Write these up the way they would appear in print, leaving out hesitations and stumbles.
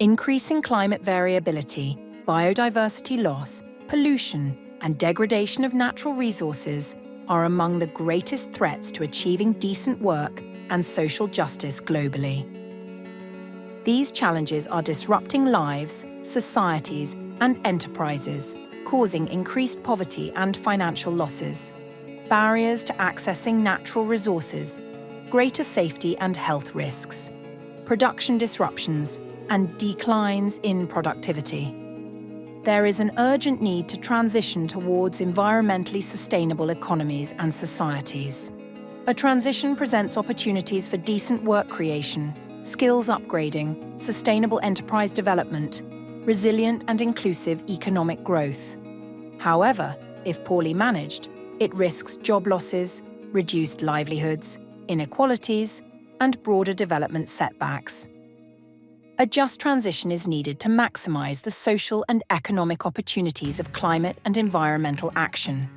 Increasing climate variability, biodiversity loss, pollution, and degradation of natural resources are among the greatest threats to achieving decent work and social justice globally. These challenges are disrupting lives, societies, and enterprises, causing increased poverty and financial losses, barriers to accessing natural resources, greater safety and health risks, production disruptions, and declines in productivity. There is an urgent need to transition towards environmentally sustainable economies and societies. A transition presents opportunities for decent work creation, skills upgrading, sustainable enterprise development, resilient and inclusive economic growth. However, if poorly managed, it risks job losses, reduced livelihoods, inequalities, and broader development setbacks. A just transition is needed to maximize the social and economic opportunities of climate and environmental action,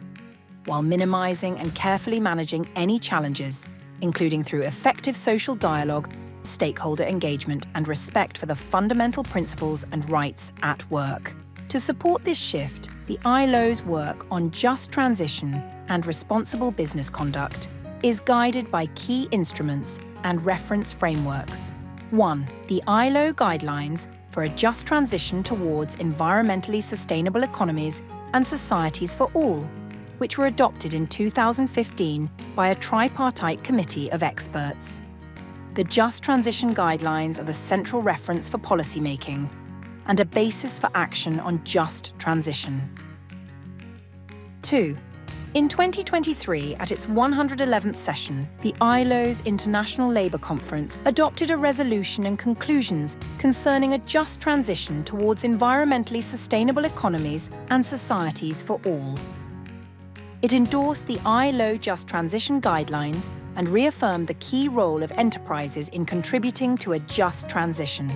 while minimizing and carefully managing any challenges, including through effective social dialogue, stakeholder engagement, and respect for the fundamental principles and rights at work. To support this shift, the ILO's work on just transition and responsible business conduct is guided by key instruments and reference frameworks. 1. The ILO Guidelines for a Just Transition Towards Environmentally Sustainable Economies and Societies for All, which were adopted in 2015 by a tripartite committee of experts. The Just Transition Guidelines are the central reference for policymaking and a basis for action on just transition. 2. In 2023, at its 111th session, the ILO's International Labour Conference adopted a resolution and conclusions concerning a just transition towards environmentally sustainable economies and societies for all. It endorsed the ILO Just Transition Guidelines and reaffirmed the key role of enterprises in contributing to a just transition.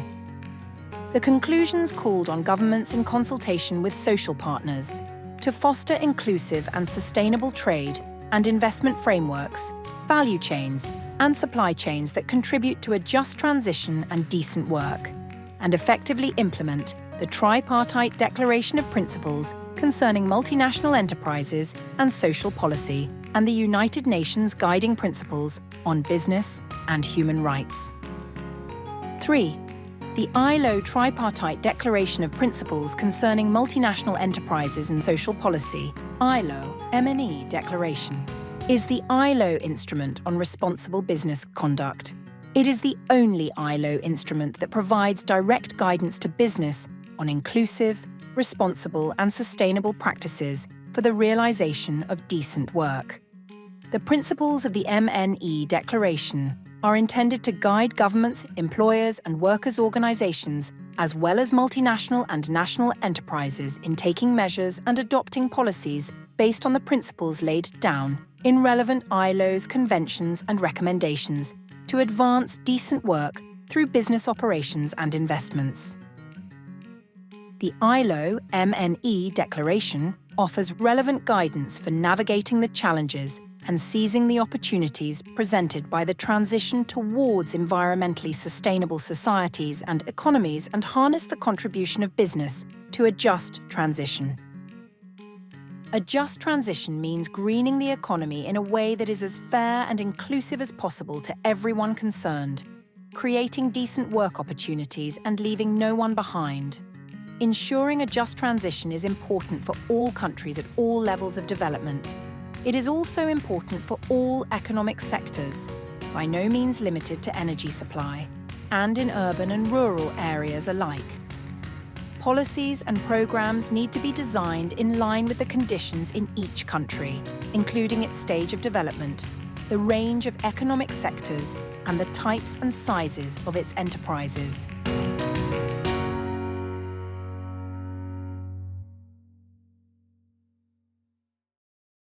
The conclusions called on governments in consultation with social partners to foster inclusive and sustainable trade and investment frameworks, value chains, and supply chains that contribute to a just transition and decent work, and effectively implement the Tripartite Declaration of Principles concerning multinational enterprises and social policy and the United Nations Guiding Principles on Business and Human Rights. 3. The ILO Tripartite Declaration of Principles concerning multinational enterprises and social policy, ILO MNE Declaration, is the ILO instrument on responsible business conduct. It is the only ILO instrument that provides direct guidance to business on inclusive, responsible, and sustainable practices for the realization of decent work. The principles of the MNE Declaration are intended to guide governments, employers, and workers' organizations, as well as multinational and national enterprises in taking measures and adopting policies based on the principles laid down in relevant ILO's conventions and recommendations to advance decent work through business operations and investments. The ILO MNE Declaration offers relevant guidance for navigating the challenges and seizing the opportunities presented by the transition towards environmentally sustainable societies and economies and harness the contribution of business to a just transition. A just transition means greening the economy in a way that is as fair and inclusive as possible to everyone concerned, creating decent work opportunities and leaving no one behind. Ensuring a just transition is important for all countries at all levels of development. It is also important for all economic sectors, by no means limited to energy supply, and in urban and rural areas alike. Policies and programs need to be designed in line with the conditions in each country, including its stage of development, the range of economic sectors, and the types and sizes of its enterprises.